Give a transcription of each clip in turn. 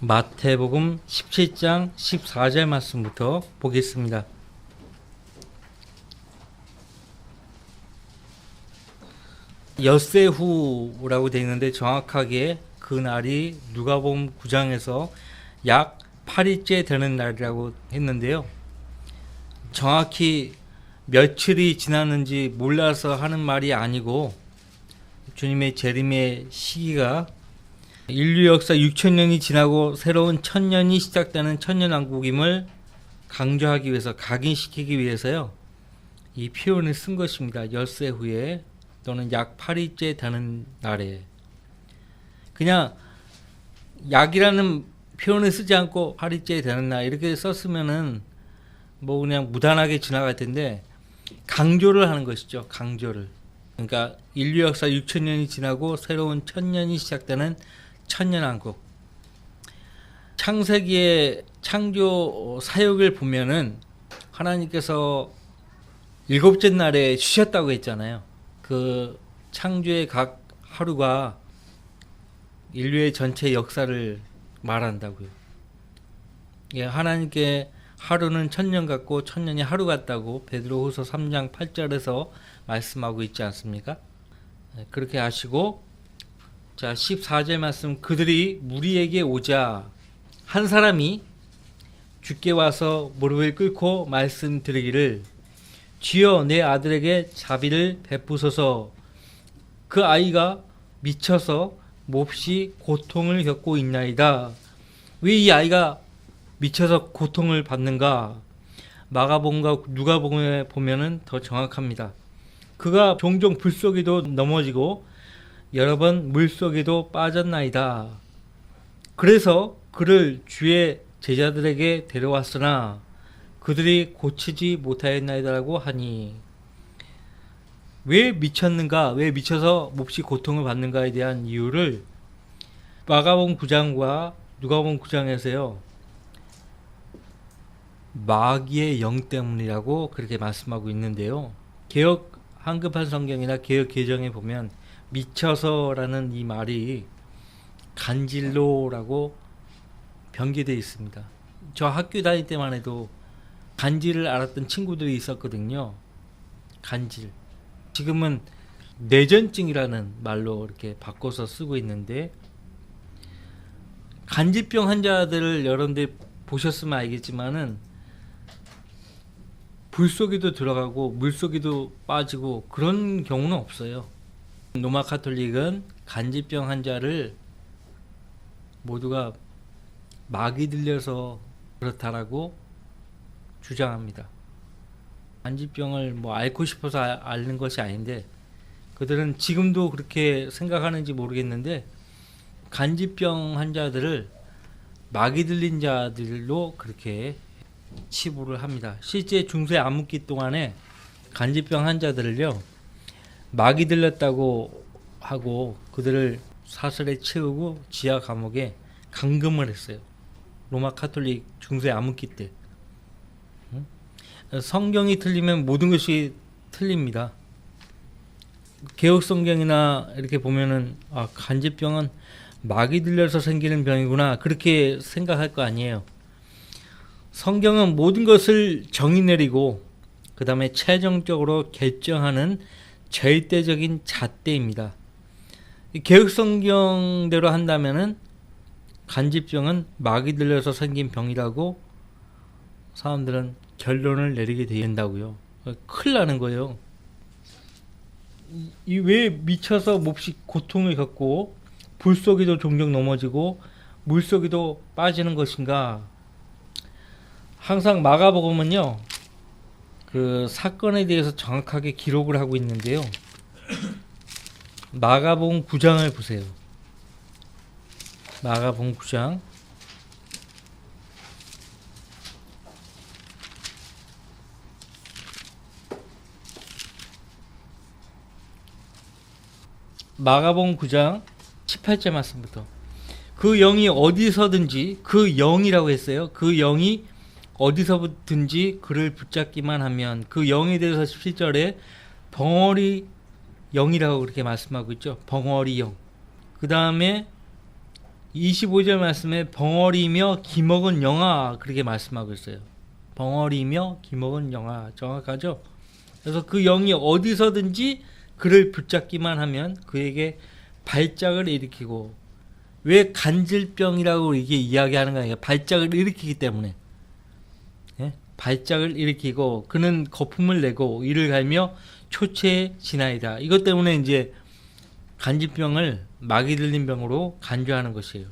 마태복음 17장 14절 말씀부터 보겠습니다. 엿새 후라고 되어 있는데 정확하게 그 날이 누가복음 9장에서 약 8일째 되는 날이라고 했는데요. 정확히 며칠이 지났는지 몰라서 하는 말이 아니고 주님의 재림의 시기가 인류 역사 6천년이 지나고 새로운 천년이 시작되는 천년왕국임을 강조하기 위해서, 각인시키기 위해서요, 이 표현을 쓴 것입니다. 엿새 후에 또는 약 8일째 되는 날에. 그냥 약이라는 표현을 쓰지 않고 8일째 되는 날 이렇게 썼으면은 뭐 그냥 무단하게 지나갈 텐데 강조를 하는 것이죠. 강조를. 그러니까 인류 역사 6천년이 지나고 새로운 천년이 시작되는 천년왕국. 창세기의 창조 사역을 보면은 하나님께서 일곱째 날에 쉬셨다고 했잖아요. 그 창조의 각 하루가 인류의 전체 역사를 말한다고요. 예, 하나님께 하루는 천년 같고 천년이 하루 같다고 베드로후서 3장 8절에서 말씀하고 있지 않습니까? 그렇게 하시고, 자 14절 말씀, 그들이 무리에게 오자 한 사람이 주께 와서 무릎을 꿇고 말씀드리기를, 주여 내 아들에게 자비를 베푸소서. 그 아이가 미쳐서 몹시 고통을 겪고 있나이다. 왜 이 아이가 미쳐서 고통을 받는가? 마가복음과 누가복음에 보면은 더 정확합니다. 그가 종종 불 속에도 넘어지고 여러 번 물 속에도 빠졌나이다. 그래서 그를 주의 제자들에게 데려왔으나 그들이 고치지 못하였나이다라고 하니, 왜 미쳤는가, 왜 미쳐서 몹시 고통을 받는가에 대한 이유를 마가복음 9장과 누가복음 9장에서요 마귀의 영 때문이라고 그렇게 말씀하고 있는데요. 개역 한급한 성경이나 개역 개정에 보면 미쳐서라는 이 말이 간질로라고 변기되어 있습니다. 저 학교 다닐 때만 해도 간질을 알았던 친구들이 있었거든요. 간질. 지금은 뇌전증이라는 말로 이렇게 바꿔서 쓰고 있는데, 간질병 환자들을 여러분들 보셨으면 알겠지만은 불 속에도 들어가고 물 속에도 빠지고 그런 경우는 없어요. 로마 카톨릭은 간질병 환자를 모두가 마귀 들려서 그렇다라고 주장합니다. 간질병을 뭐 앓고 싶어서 앓는 것이 아닌데, 그들은 지금도 그렇게 생각하는지 모르겠는데 간질병 환자들을 마귀 들린 자들로 그렇게 치부를 합니다. 실제 중세 암흑기 동안에 간질병 환자들을요 마귀 들렸다고 하고 그들을 사슬에 채우고 지하 감옥에 감금을 했어요. 로마 카톨릭 중세 암흑기 때. 성경이 틀리면 모든 것이 틀립니다. 개역 성경이나 이렇게 보면은 간질병은 마귀 들려서 생기는 병이구나 그렇게 생각할 거 아니에요. 성경은 모든 것을 정의 내리고 그 다음에 최종적으로 결정하는 절대적인 잣대입니다. 개역 성경대로 한다면은 간질병은 마귀 들려서 생긴 병이라고 사람들은 결론을 내리게 된다고요. 큰일 나는 거예요. 이 왜 미쳐서 몹시 고통을 겪고 불 속에도 종종 넘어지고 물 속에도 빠지는 것인가? 항상 마가복음은요 그 사건에 대해서 정확하게 기록을 하고 있는데요. 마가복음 9장을 보세요. 마가복음 9장. 마가복음 9장 18절 말씀부터. 그 영이 어디서든지, 그 영이라고 했어요. 그 영이 어디서든지 그를 붙잡기만 하면, 그 영에 대해서 17절에 벙어리 영이라고 그렇게 말씀하고 있죠. 벙어리 영. 그 다음에 25절 말씀에 벙어리며 기먹은 영아 그렇게 말씀하고 있어요. 벙어리며 기먹은 영아 정확하죠? 그래서 그 영이 어디서든지 그를 붙잡기만 하면 그에게 발작을 일으키고 왜 간질병이라고 이게 이야기하는가 하니까 발작을 일으키기 때문에 예? 발작을 일으키고 그는 거품을 내고 이를 갈며 초체에 지나이다. 이것 때문에 이제 간질병을 마귀 들린 병으로 간주하는 것이에요.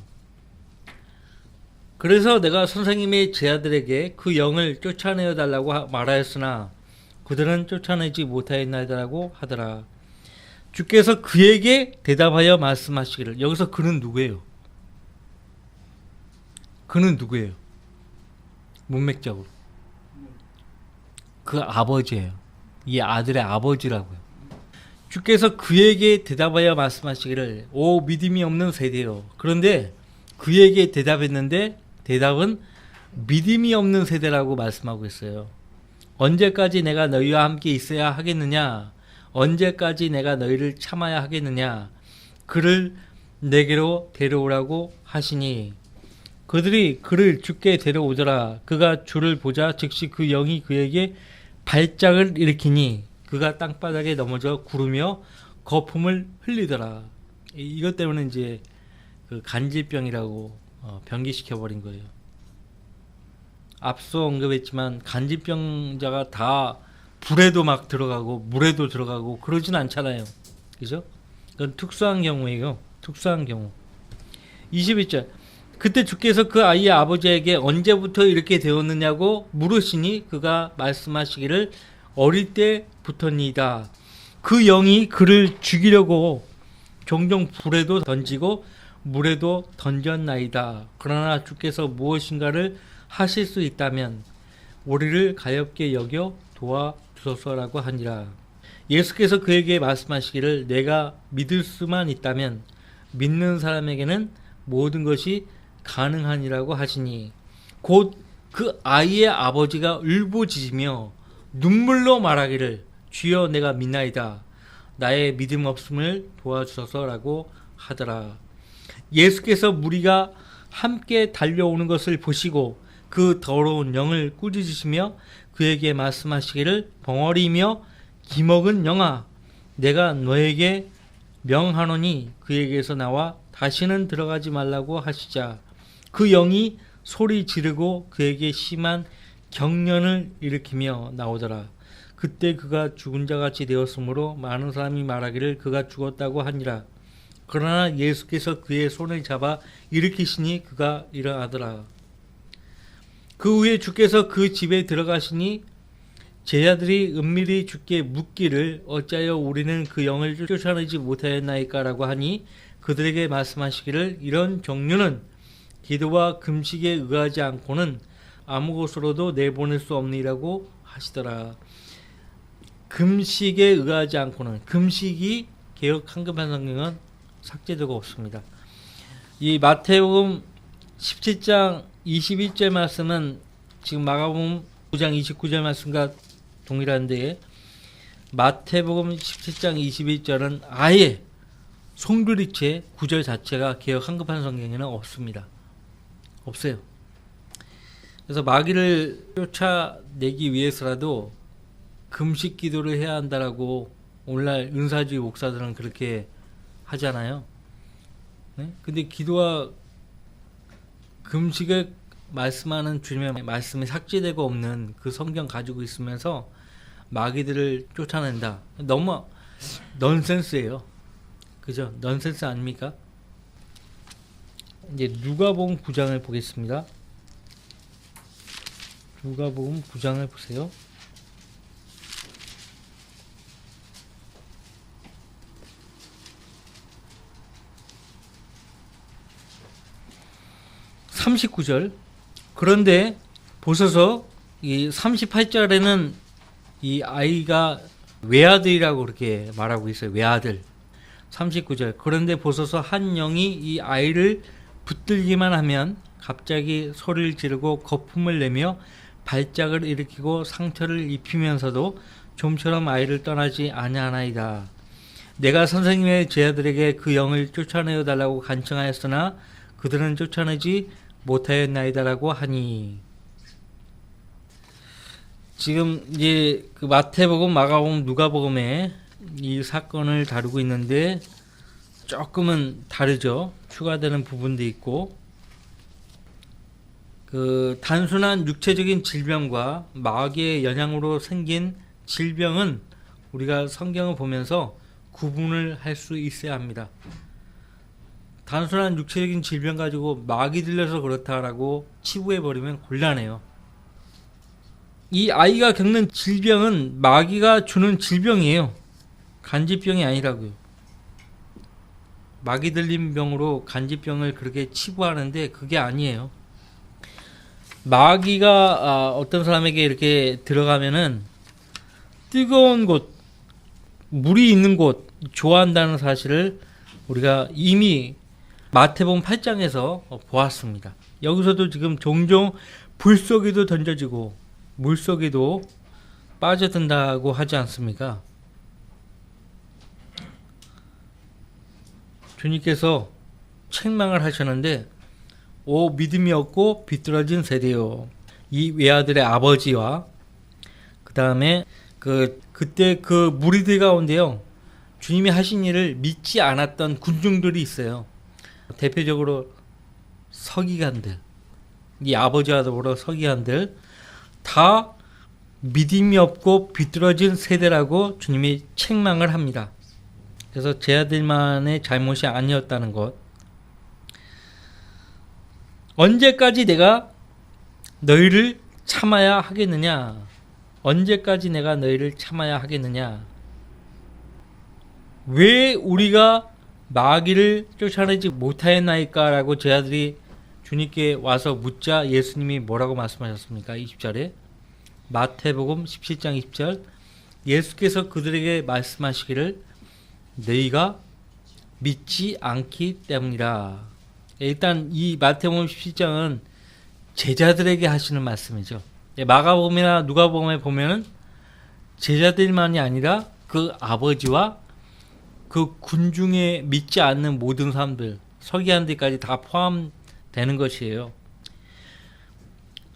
그래서 내가 선생님의 제자들에게 그 영을 쫓아내어 달라고 말하였으나 그들은 쫓아내지 못하였나이다라고 하더라. 주께서 그에게 대답하여 말씀하시기를. 여기서 그는 누구예요? 그는 누구예요? 문맥적으로 그 아버지예요. 이 아들의 아버지라고요. 주께서 그에게 대답하여 말씀하시기를 오 믿음이 없는 세대요. 그런데 그에게 대답했는데 대답은 믿음이 없는 세대라고 말씀하고 있어요. 언제까지 내가 너희와 함께 있어야 하겠느냐? 언제까지 내가 너희를 참아야 하겠느냐? 그를 내게로 데려오라고 하시니 그들이 그를 주께 데려오더라. 그가 주를 보자 즉시 그 영이 그에게 발작을 일으키니 그가 땅바닥에 넘어져 구르며 거품을 흘리더라. 이것 때문에 이제 그 간질병이라고 병기시켜 버린 거예요. 앞서 언급했지만 간질병자가 다 불에도 막 들어가고 물에도 들어가고 그러진 않잖아요. 그죠? 그건 특수한 경우예요. 특수한 경우. 21절. 그때 주께서 그 아이의 아버지에게 언제부터 이렇게 되었느냐고 물으시니 그가 말씀하시기를 어릴 때부터니이다. 그 영이 그를 죽이려고 종종 불에도 던지고 물에도 던졌나이다. 그러나 주께서 무엇인가를 하실 수 있다면 우리를 가엾게 여겨 도와주소서라고 하니라. 예수께서 그에게 말씀하시기를 내가 믿을 수만 있다면 믿는 사람에게는 모든 것이 가능하니라고 하시니 곧 그 아이의 아버지가 울부짖으며 눈물로 말하기를 주여 내가 믿나이다. 나의 믿음 없음을 도와주소서라고 하더라. 예수께서 무리가 함께 달려오는 것을 보시고 그 더러운 영을 꾸짖으시며 그에게 말씀하시기를 벙어리며 기먹은 영아 내가 너에게 명하노니 그에게서 나와 다시는 들어가지 말라고 하시자 그 영이 소리 지르고 그에게 심한 경련을 일으키며 나오더라. 그때 그가 죽은 자같이 되었으므로 많은 사람이 말하기를 그가 죽었다고 하니라. 그러나 예수께서 그의 손을 잡아 일으키시니 그가 일어나더라. 그 후에 주께서 그 집에 들어가시니 제자들이 은밀히 주께 묻기를 어찌하여 우리는 그 영을 쫓아내지 못하였나이까라고 하니 그들에게 말씀하시기를 이런 종류는 기도와 금식에 의하지 않고는 아무 곳으로도 내보낼 수 없느니라고 하시더라. 금식에 의하지 않고는 금식이 개역 한글판 성경은 삭제되고 없습니다. 이 마태복음 17장 21절 말씀은 지금 마가복음 9장 29절 말씀과 동일한데 마태복음 17장 21절은 아예 송두리째 구절 자체가 개역 한글판 성경에는 없습니다. 없어요. 그래서 마귀를 쫓아내기 위해서라도 금식 기도를 해야 한다라고 오늘날 은사주의 목사들은 그렇게 하잖아요. 네? 근데 기도와 금식을 말씀하는 주님의 말씀이 삭제되고 없는 그 성경 가지고 있으면서 마귀들을 쫓아낸다. 너무 넌센스예요. 그죠? 넌센스 아닙니까? 이제 누가복음 9장을 보겠습니다. 누가복음 9장을 보세요. (39절) 그런데 보셔서 이 38절에는 이 아이가 외아들이라고 그렇게 말하고 있어요. 외아들. 39절 그런데 보소서 한 영이 이 아이를 붙들기만 하면 갑자기 소리를 지르고 거품을 내며 발작을 일으키고 상처를 입히면서도 좀처럼 아이를 떠나지 아니하나이다. 내가 선생님의 제자들에게 그 영을 쫓아내어 달라고 간청하였으나 그들은 쫓아내지 못하였나이다라고 하니. 지금 이제 그 마태복음, 마가복음, 누가복음에 이 사건을 다루고 있는데 조금은 다르죠. 추가되는 부분도 있고, 그 단순한 육체적인 질병과 마귀의 영향으로 생긴 질병은 우리가 성경을 보면서 구분을 할 수 있어야 합니다. 단순한 육체적인 질병 가지고 마귀 들려서 그렇다라고 치부해 버리면 곤란해요. 이 아이가 겪는 질병은 마귀가 주는 질병이에요. 간질병이 아니라고요. 마귀 들린 병으로 간질병을 그렇게 치부하는데 그게 아니에요. 마귀가 어떤 사람에게 이렇게 들어가면은 뜨거운 곳, 물이 있는 곳 좋아한다는 사실을 우리가 이미 마태복음 8장에서 보았습니다. 여기서도 지금 종종 불 속에도 던져지고 물 속에도 빠져든다고 하지 않습니까? 주님께서 책망을 하셨는데, 오 믿음이 없고 비뚤어진 세대요. 이 외아들의 아버지와 그 다음에 그때 그 무리들 가운데요, 주님이 하신 일을 믿지 않았던 군중들이 있어요. 대표적으로 서기관들, 이 아버지와 더불어 서기관들, 다 믿음이 없고 비뚤어진 세대라고 주님이 책망을 합니다. 그래서 제 아들만의 잘못이 아니었다는 것. 언제까지 내가 너희를 참아야 하겠느냐? 언제까지 내가 너희를 참아야 하겠느냐? 왜 우리가 마귀를 쫓아내지 못하였나이까? 라고 제 아들이 주님께 와서 묻자 예수님이 뭐라고 말씀하셨습니까? 20절에 마태복음 17장 20절, 예수께서 그들에게 말씀하시기를 너희가 믿지 않기 때문이라. 일단 이 마태복음 17장은 제자들에게 하시는 말씀이죠. 마가복음이나 누가복음에 보면은 제자들만이 아니라 그 아버지와 그 군중에 믿지 않는 모든 사람들, 서기관들까지 다 포함되는 것이에요.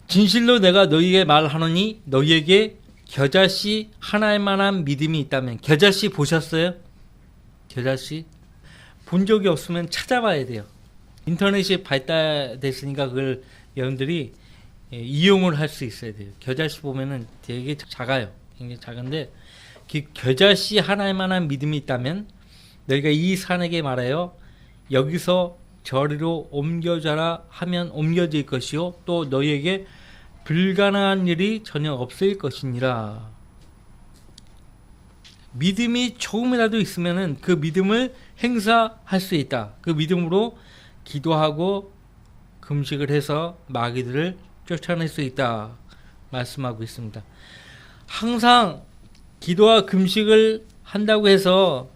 진실로 내가 너희에게 말하노니 너희에게 겨자씨 하나일 만한 믿음이 있다면. 겨자씨 보셨어요? 겨자씨? 본 적이 없으면 찾아봐야 돼요. 인터넷이 발달됐으니까 그걸 여러분들이 이용을 할 수 있어야 돼요. 겨자씨 보면은 되게 작아요. 굉장히 작은데 그 겨자씨 하나일 만한 믿음이 있다면 너희가 이 산에게 말하여 여기서 저리로 옮겨져라 하면 옮겨질 것이요 또 너희에게 불가능한 일이 전혀 없을 것이니라. 믿음이 조금이라도 있으면은 그 믿음을 행사할 수 있다. 그 믿음으로 기도하고 금식을 해서 마귀들을 쫓아낼 수 있다 말씀하고 있습니다. 항상 기도와 금식을 한다고 해서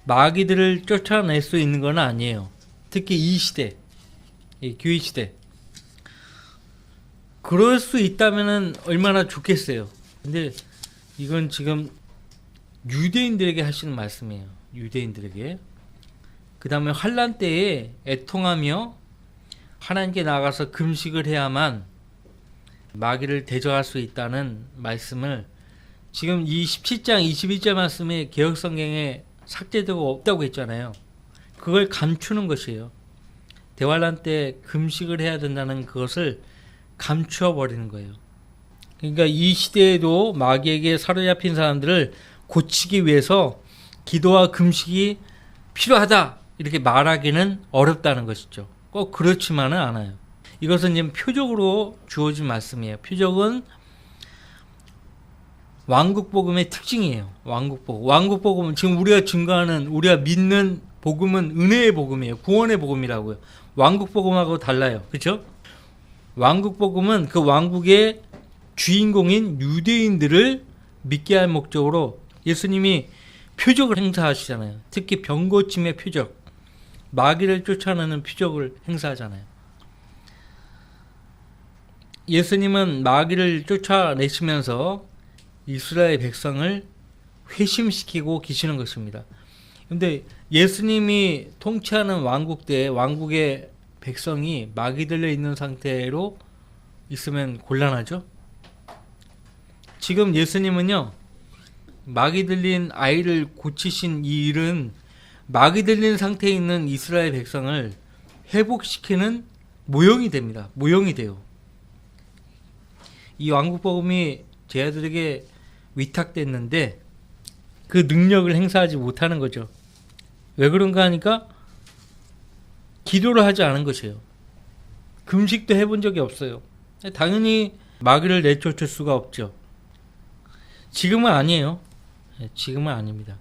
마귀들을 쫓아낼 수 있는 건 아니에요. 특히 이 시대, 이 교회 시대. 그럴 수 있다면 얼마나 좋겠어요. 근데 이건 지금 유대인들에게 하시는 말씀이에요. 유대인들에게. 그 다음에 환난 때에 애통하며 하나님께 나가서 금식을 해야만 마귀를 대적할 수 있다는 말씀을 지금 이 17장 21절 말씀에 개역성경에 삭제되고 없다고 했잖아요. 그걸 감추는 것이에요. 대환란 때 금식을 해야 된다는 그것을 감추어 버리는 거예요. 그러니까 이 시대에도 마귀에게 사로잡힌 사람들을 고치기 위해서 기도와 금식이 필요하다 이렇게 말하기는 어렵다는 것이죠. 꼭 그렇지만은 않아요. 이것은 지금 표적으로 주어진 말씀이에요. 표적은 왕국복음의 특징이에요. 왕국복음. 왕국복음은 지금 우리가 증거하는, 우리가 믿는 복음은 은혜의 복음이에요. 구원의 복음이라고요. 왕국복음하고 달라요. 그렇죠? 왕국복음은 그 왕국의 주인공인 유대인들을 믿게 할 목적으로 예수님이 표적을 행사하시잖아요. 특히 병고침의 표적, 마귀를 쫓아내는 표적을 행사하잖아요. 예수님은 마귀를 쫓아내시면서 이스라엘 백성을 회심시키고 계시는 것입니다. 그런데 예수님이 통치하는 왕국 때 왕국의 백성이 막이 들려 있는 상태로 있으면 곤란하죠. 지금 예수님은요, 막이 들린 아이를 고치신 이 일은 막이 들린 상태에 있는 이스라엘 백성을 회복시키는 모형이 됩니다. 모형이 돼요. 이 왕국복음이 제자들에게 위탁됐는데 그 능력을 행사하지 못하는 거죠. 왜 그런가 하니까 기도를 하지 않은 것이에요. 금식도 해본 적이 없어요. 당연히 마귀를 내쫓을 수가 없죠. 지금은 아니에요. 지금은 아닙니다.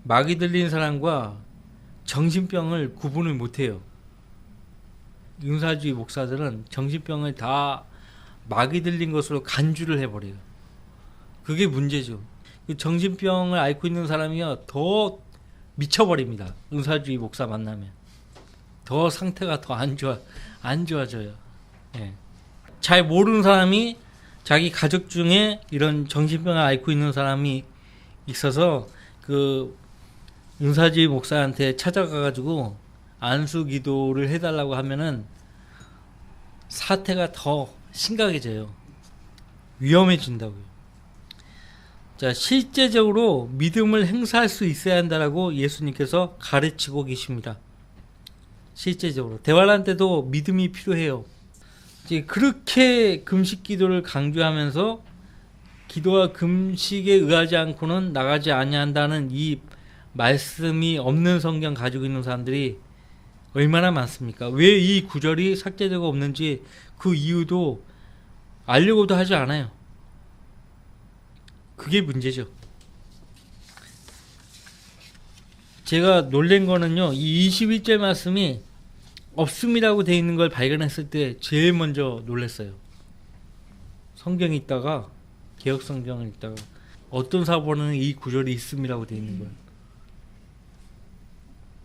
마귀 들린 사람과 정신병을 구분을 못해요. 윤사주의 목사들은 정신병을 다 마귀 들린 것으로 간주를 해버려요. 그게 문제죠. 정신병을 앓고 있는 사람이요, 더 미쳐버립니다. 윤사주의 목사 만나면 더 상태가 더 안 좋아져요. 예. 잘 모르는 사람이 자기 가족 중에 이런 정신병을 앓고 있는 사람이 있어서 그 윤사주의 목사한테 찾아가가지고 안수 기도를 해달라고 하면은 사태가 더 심각해져요. 위험해진다고요. 자, 실제적으로 믿음을 행사할 수 있어야 한다라고 예수님께서 가르치고 계십니다. 실제적으로 대환란 때도 믿음이 필요해요. 이제 그렇게 금식 기도를 강조하면서 기도와 금식에 의하지 않고는 나가지 아니한다는 이 말씀이 없는 성경 가지고 있는 사람들이 얼마나 많습니까? 왜 이 구절이 삭제되고 없는지 그 이유도 알려고도 하지 않아요. 그게 문제죠. 제가 놀란 거는요, 이 21절 말씀이 없음이라고 되어 있는 걸 발견했을 때 제일 먼저 놀랐어요. 성경에 있다가, 개혁 성경을 읽다가 어떤 사본은 이 구절이 있음이라고 되어 있는 거예요.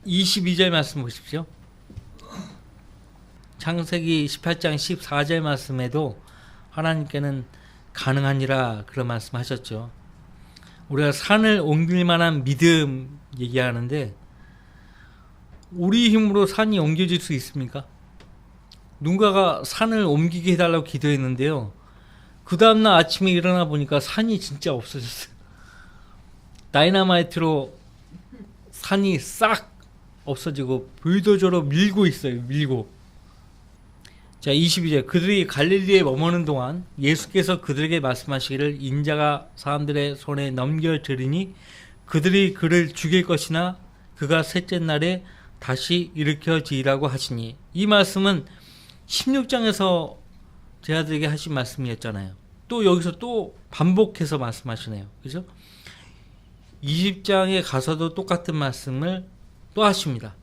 22절 말씀 보십시오. 창세기 18장 14절 말씀에도 하나님께는 가능하니라 그런 말씀 하셨죠. 우리가 산을 옮길 만한 믿음 얘기하는데 우리 힘으로 산이 옮겨질 수 있습니까? 누군가가 산을 옮기게 해달라고 기도했는데요, 그 다음날 아침에 일어나 보니까 산이 진짜 없어졌어요. 다이너마이트로 산이 싹 없어지고 불도저로 밀고 있어요. 밀고. 자, 22절. 그들이 갈릴리에 머무는 동안 예수께서 그들에게 말씀하시기를 인자가 사람들의 손에 넘겨지리니 그들이 그를 죽일 것이나 그가 셋째 날에 다시 일으켜지리라고 하시니, 이 말씀은 16장에서 제자들에게 하신 말씀이었잖아요. 또 여기서 또 반복해서 말씀하시네요. 그죠? 20장에 가서도 똑같은 말씀을 또 하십니다.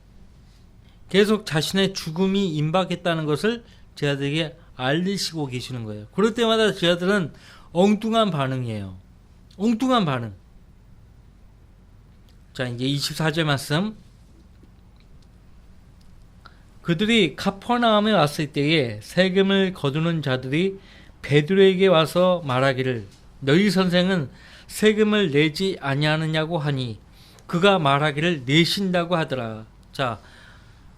계속 자신의 죽음이 임박했다는 것을 제자들에게 알리시고 계시는 거예요. 그럴 때마다 제자들은 엉뚱한 반응이에요. 엉뚱한 반응. 자, 이제 24절 말씀. 그들이 카퍼나움에 왔을 때에 세금을 거두는 자들이 베드로에게 와서 말하기를 너희 선생은 세금을 내지 아니하느냐고 하니 그가 말하기를 내신다고 하더라. 자,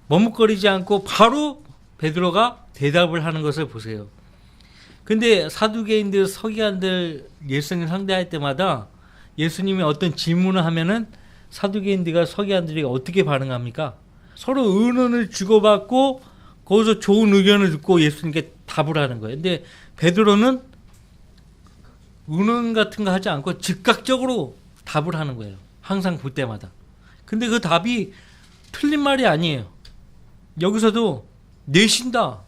머뭇거리지 않고 바로 베드로가 대답을 하는 것을 보세요. 근데 사두개인들, 서기관들 예수님 상대할 때마다 예수님이 어떤 질문을 하면은 사두개인들과 서기관들이 어떻게 반응합니까? 서로 의논을 주고받고 거기서 좋은 의견을 듣고 예수님께 답을 하는 거예요. 근데 베드로는 의논 같은 거 하지 않고 즉각적으로 답을 하는 거예요. 항상 볼 때마다. 근데 그 답이 틀린 말이 아니에요. 여기서도 내신다.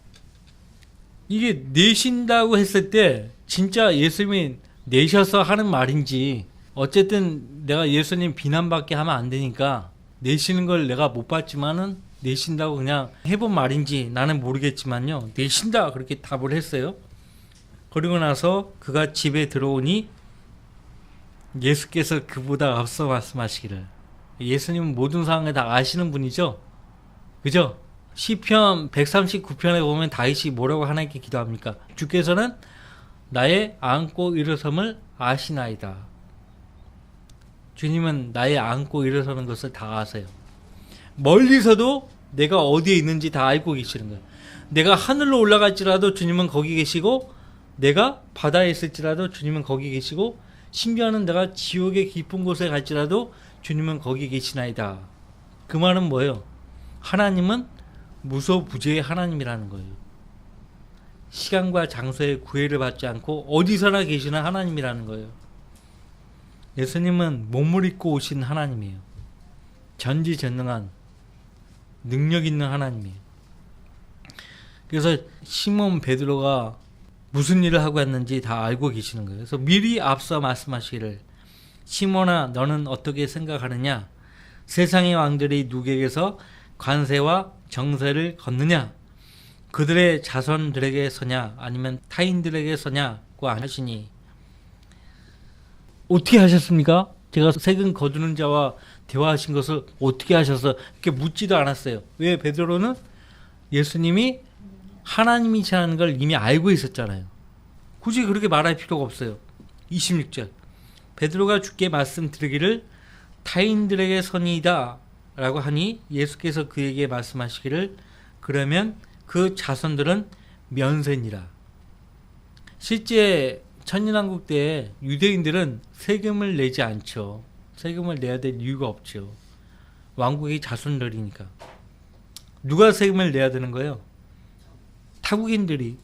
이게 내신다고 했을 때 진짜 예수님이 내셔서 하는 말인지, 어쨌든 내가 예수님 비난받게 하면 안 되니까 내시는 걸 내가 못 봤지만은 내신다고 그냥 해본 말인지 나는 모르겠지만요, 내신다 그렇게 답을 했어요. 그리고 나서 그가 집에 들어오니 예수께서 그보다 앞서 말씀하시기를, 예수님은 모든 상황을 다 아시는 분이죠. 그죠? 시편 139편에 보면 다윗이 뭐라고 하나님께 기도합니까? 주께서는 나의 안고 일어섬을 아시나이다. 주님은 나의 안고 일어서는 것을 다 아세요. 멀리서도 내가 어디에 있는지 다 알고 계시는 거예요. 내가 하늘로 올라갈지라도 주님은 거기 계시고, 내가 바다에 있을지라도 주님은 거기 계시고, 심지어는 내가 지옥의 깊은 곳에 갈지라도 주님은 거기 계시나이다. 그 말은 뭐예요? 하나님은 무소부재의 하나님이라는 거예요. 시간과 장소에 구애를 받지 않고 어디서나 계시는 하나님이라는 거예요. 예수님은 몸을 입고 오신 하나님이에요. 전지전능한 능력 있는 하나님이에요. 그래서 시몬 베드로가 무슨 일을 하고 왔는지 다 알고 계시는 거예요. 그래서 미리 앞서 말씀하시기를, 시몬아 너는 어떻게 생각하느냐? 세상의 왕들이 누구에게서 관세와 정세를 걷느냐? 그들의 자손들에게 서냐 아니면 타인들에게 서냐고 하시니, 어떻게 하셨습니까? 제가 세금 거두는 자와 대화하신 것을 어떻게 하셔서 이렇게 묻지도 않았어요. 왜? 베드로는 예수님이 하나님이시라는 걸 이미 알고 있었잖아요. 굳이 그렇게 말할 필요가 없어요. 26절 베드로가 주께 말씀드리기를 타인들에게 선이다 라고 하니 예수께서 그에게 말씀하시기를 그러면 그 자손들은 면세니라. 실제 천년왕국 때 유대인들은 세금을 내지 않죠. 세금을 내야 될 이유가 없죠. 왕국의 자손들이니까. 누가 세금을 내야 되는 거예요? 타국인들이,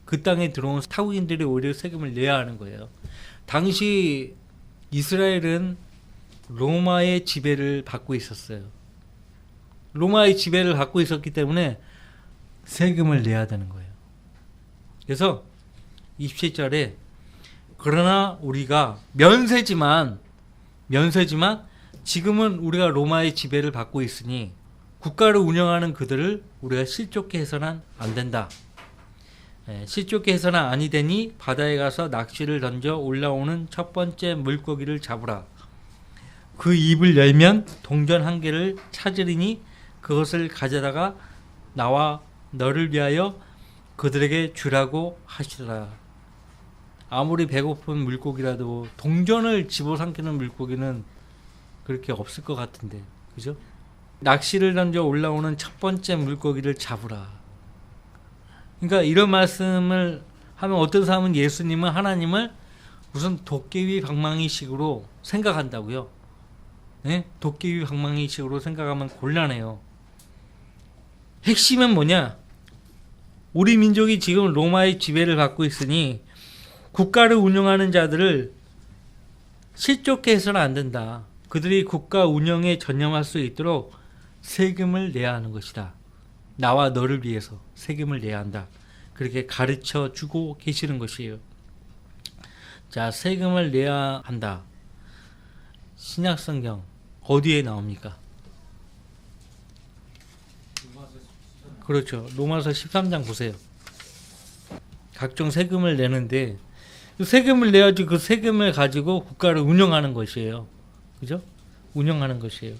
그 땅에 들어온 타국인들이 오히려 세금을 내야 하는 거예요. 당시 이스라엘은 로마의 지배를 받고 있었어요. 로마의 지배를 받고 있었기 때문에 세금을 내야 되는 거예요. 그래서 27절에 그러나 우리가 면세지만 지금은 우리가 로마의 지배를 받고 있으니 국가를 운영하는 그들을 우리가 실족해 해서는 안 된다. 실족해 해서는 아니 되니 바다에 가서 낚시를 던져 올라오는 첫 번째 물고기를 잡으라. 그 입을 열면 동전 한 개를 찾으리니 그것을 가져다가 나와 너를 위하여 그들에게 주라고 하시더라. 아무리 배고픈 물고기라도 동전을 집어삼키는 물고기는 그렇게 없을 것 같은데, 그죠? 낚시를 던져 올라오는 첫 번째 물고기를 잡으라. 그러니까 이런 말씀을 하면 어떤 사람은 예수님은 하나님을 무슨 도깨비 방망이식으로 생각한다고요. 네? 도깨비 방망이식으로 생각하면 곤란해요. 핵심은 뭐냐? 우리 민족이 지금 로마의 지배를 받고 있으니 국가를 운영하는 자들을 실족해 해서는 안 된다. 그들이 국가 운영에 전념할 수 있도록 세금을 내야 하는 것이다. 나와 너를 위해서 세금을 내야 한다. 그렇게 가르쳐 주고 계시는 것이에요. 자, 세금을 내야 한다. 신약성경 어디에 나옵니까? 그렇죠. 로마서 13장 보세요. 각종 세금을 내는데 세금을 내야지 그 세금을 가지고 국가를 운영하는 것이에요. 그죠? 운영하는 것이에요.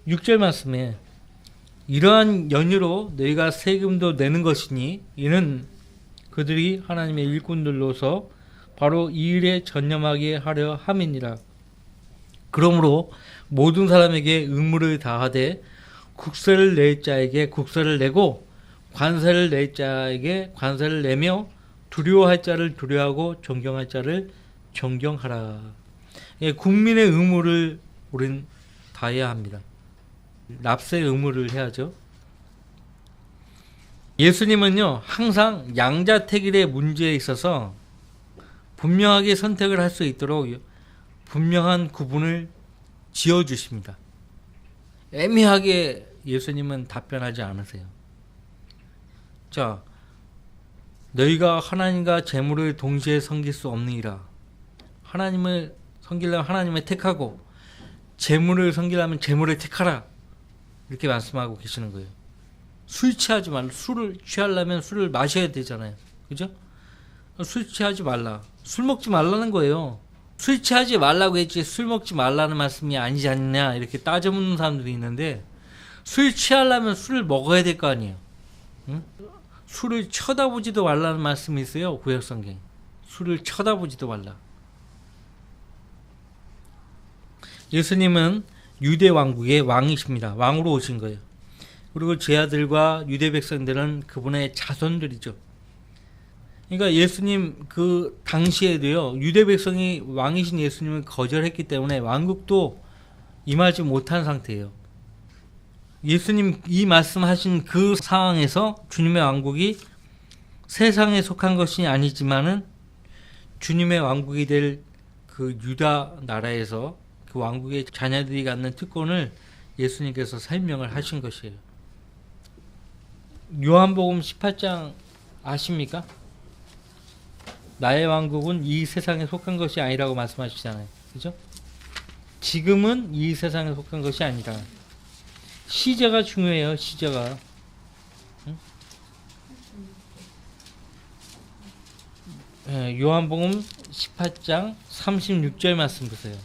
6절 말씀에 이러한 연유로 너희가 세금도 내는 것이니 이는 그들이 하나님의 일꾼들로서 바로 이 일에 전념하게 하려 함이니라. 그러므로 모든 사람에게 의무를 다하되 국세를 낼 자에게 국세를 내고 관세를 낼 자에게 관세를 내며 두려워할 자를 두려워하고 존경할 자를 존경하라. 예, 국민의 의무를 우린 다해야 합니다. 납세 의무를 해야죠. 예수님은요 항상 양자택일의 문제에 있어서 분명하게 선택을 할 수 있도록 분명한 구분을 지어주십니다. 애매하게 예수님은 답변하지 않으세요. 자, 너희가 하나님과 재물을 동시에 섬길 수 없느니라. 하나님을 섬기려면 하나님을 택하고 재물을 섬기려면 재물을 택하라. 이렇게 말씀하고 계시는 거예요. 술 취하지 말라. 술을 취하려면 술을 마셔야 되잖아요. 그죠? 술 취하지 말라. 술 먹지 말라는 거예요. 술 취하지 말라고 했지 술 먹지 말라는 말씀이 아니지 않냐 이렇게 따져 묻는 사람들이 있는데 술 취하려면 술을 먹어야 될 거 아니에요. 응? 술을 쳐다보지도 말라는 말씀이 있어요. 구약성경에. 술을 쳐다보지도 말라. 예수님은 유대 왕국의 왕이십니다. 왕으로 오신 거예요. 그리고 제 아들과 유대 백성들은 그분의 자손들이죠. 그러니까 예수님 그 당시에도요, 유대 백성이 왕이신 예수님을 거절했기 때문에 왕국도 임하지 못한 상태예요. 예수님 이 말씀하신 그 상황에서 주님의 왕국이 세상에 속한 것이 아니지만은 주님의 왕국이 될 그 유다 나라에서 그 왕국의 자녀들이 갖는 특권을 예수님께서 설명을 하신 것이에요. 요한복음 18장 아십니까? 나의 왕국은 이 세상에 속한 것이 아니라고 말씀하시잖아요. 그죠? 지금은 이 세상에 속한 것이 아니다. 시제가 중요해요. 시제가. 응? 요한복음 18장 36절 말씀 보세요.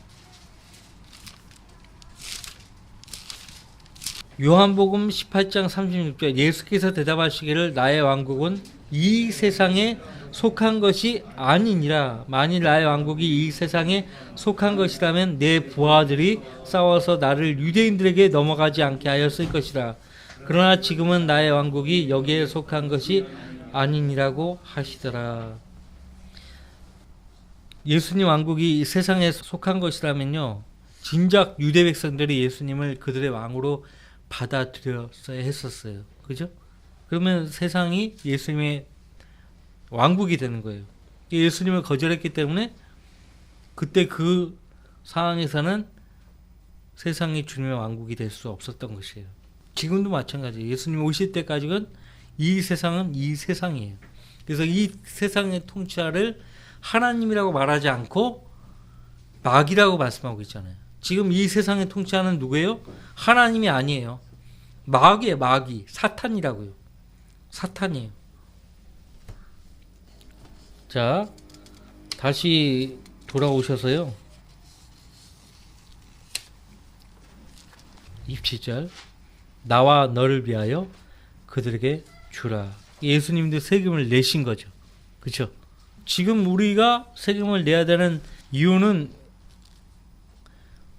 요한복음 18장 36절 예수께서 대답하시기를 나의 왕국은 이 세상에 속한 것이 아니니라. 만일 나의 왕국이 이 세상에 속한 것이라면 내 부하들이 싸워서 나를 유대인들에게 넘어가지 않게 하였을 것이라. 그러나 지금은 나의 왕국이 여기에 속한 것이 아니니라고 하시더라. 예수님 왕국이 이 세상에 속한 것이라면요, 진작 유대 백성들이 예수님을 그들의 왕으로 받아들였어야 했었어요. 그죠? 그러면 세상이 예수님의 왕국이 되는 거예요. 예수님을 거절했기 때문에 그때 그 상황에서는 세상이 주님의 왕국이 될 수 없었던 것이에요. 지금도 마찬가지예요. 예수님 오실 때까지는 이 세상은 이 세상이에요. 그래서 이 세상의 통치자를 하나님이라고 말하지 않고 마귀라고 말씀하고 있잖아요. 지금 이 세상의 통치자는 누구예요? 하나님이 아니에요. 마귀예요. 마귀. 사탄이라고요. 사탄이에요. 자, 다시 돌아오셔서요. 27절 나와 너를 위하여 그들에게 주라. 예수님도 세금을 내신 거죠. 그렇죠? 지금 우리가 세금을 내야 되는 이유는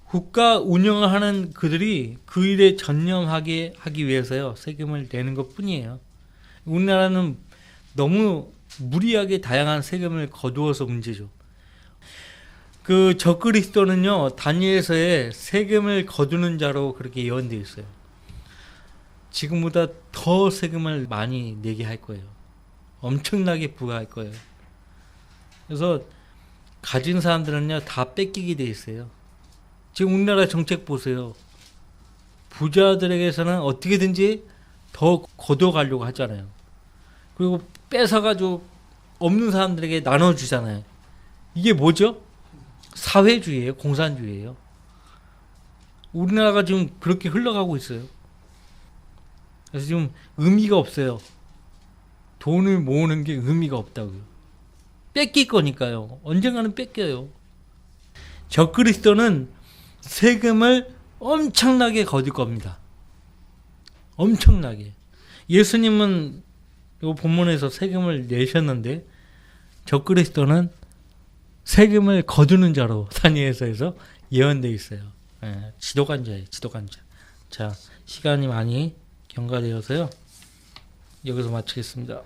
국가 운영을 하는 그들이 그 일에 전념하게 하기 위해서요. 세금을 내는 것뿐이에요. 우리나라는 너무 무리하게 다양한 세금을 거두어서 문제죠. 그 적그리스도는요, 다니엘서에 세금을 거두는 자로 그렇게 예언되어 있어요. 지금보다 더 세금을 많이 내게 할 거예요. 엄청나게 부과할 거예요. 그래서 가진 사람들은요, 다 뺏기게 돼 있어요. 지금 우리나라 정책 보세요. 부자들에게서는 어떻게든지 더 거둬가려고 하잖아요. 그리고 뺏어가지고 없는 사람들에게 나눠주잖아요. 이게 뭐죠? 사회주의예요. 공산주의예요. 우리나라가 지금 그렇게 흘러가고 있어요. 그래서 지금 의미가 없어요. 돈을 모으는 게 의미가 없다고요. 뺏길 거니까요. 언젠가는 뺏겨요. 적그리스도는 세금을 엄청나게 거둘 겁니다. 엄청나게. 예수님은 이 본문에서 세금을 내셨는데 적그리스도는 세금을 거두는 자로 다니엘서에서 예언되어 있어요. 예, 지도관자예요. 지도관자. 자, 시간이 많이 경과되어서요. 여기서 마치겠습니다.